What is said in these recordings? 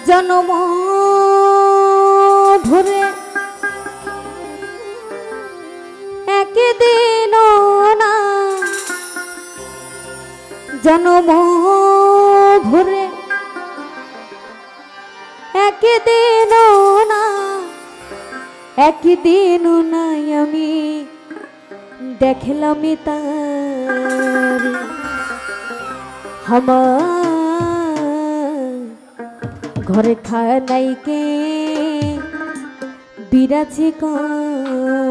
জনম ভরে একদিন না জনম ভরে একদিন না একদিন নাই আমি দেখলাম তার আমার ঘরে খানাই কে বিরাজে করে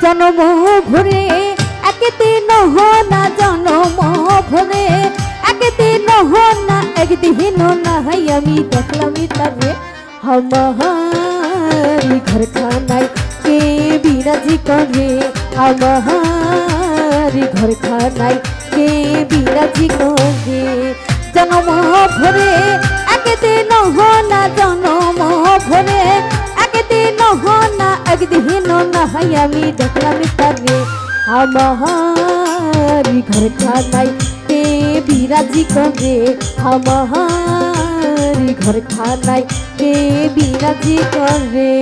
জনম ভরে একদিন না জনম ভরে একদিন না একদিন না আমি দেখলাম তারে আমার ঘর খানায় কে বিরাজি করে আমার ঘর খানায় কে বিরাজি করে জনম ভরে একদিন না জনম ভরে একদিন না একদিন না আমি দেখলাম তারে আমার ঘর খানায় কে বিরাজি করে আমার ঘর খানায় কে বিরাজি করে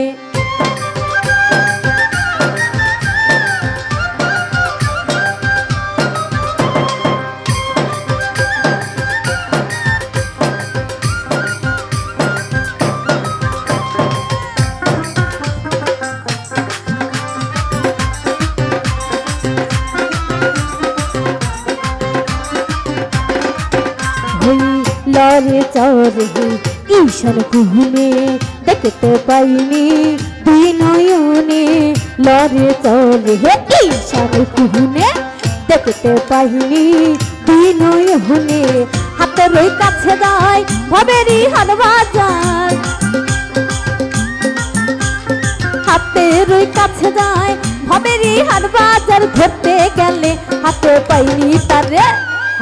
লরে চরে ঈশান কুহুনে দেখতে পাইনি দুই নয়নে লরে চরে ঈশান কুহুনে দেখতে পাইনি দুই নয়নে হাতের ওই কাছে যায় ভবেরই হাট বাজার হাতের ওই কাছে যায় ভবেরই হাট বাজার ধরতে গেলে হাতে পাইনি তারে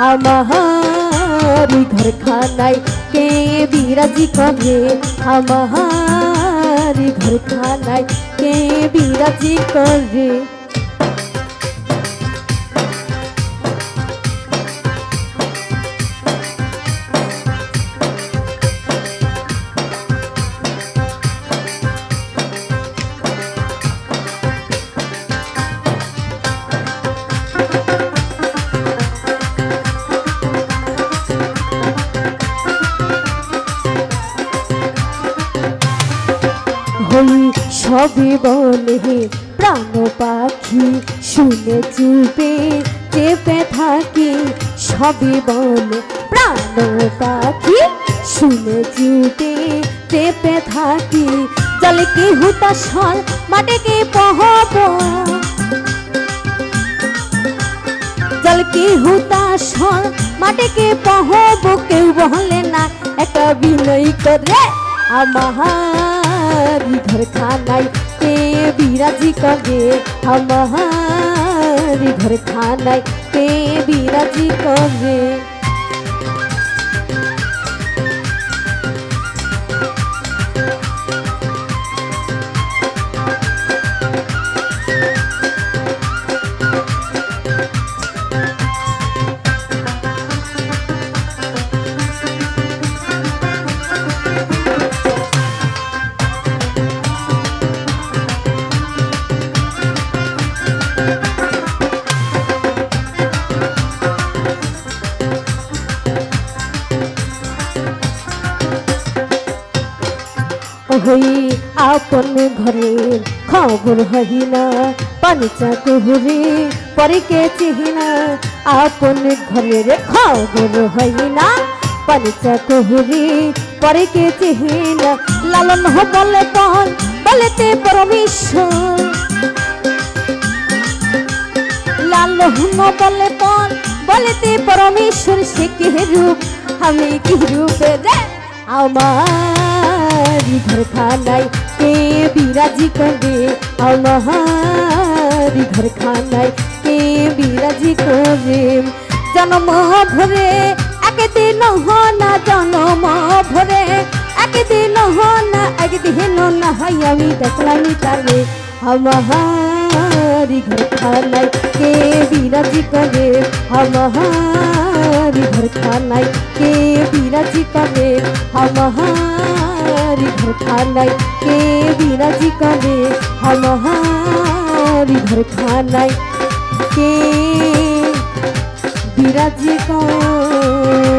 আমার ঘর খানায় কে বিরাজি করে আমার ঘর খানায় কে বিরাজি করে সবে বলে প্রাণ পাখি শুনে চুপে চেপে থাকি সবে বলে প্রাণ পাখি শুনে চুপে চেপে থাকি জলে কি হুতা সল মাঠে কি পহব জল কি হুতা সল মাঠে কি পহব কেউ বলে না একটা বিনয় করে আমার ঘর খানায় কে বিরাজি করে আমার ঘর খানায় কে বিরাজি করে হই আপন ঘরের খবর হই না পানিচা কুহুরে পরে কে চিহিনা আপন ঘরের খবর হই না পানিচা কুহুরে পরে কে চিহিনা লালন বলে তন বলেতে পরমেশ্বর সে কে রূপ আমি কি রূপে রে আমারি ঘর খানায় কে বিরাজি করে আমারি ঘর খানায় কে বিরাজি করে জন্ম ভরে একদিন না জন্ম ভরে একদিন না একদিন না হাই আমি দেখলাম তারে हमारी घर खाना के बिराजी करे हमारी घर खाना के बिराजी करे हमारी घर खाना के बिराजी करे हमारी घर खाना के बिराजी करे।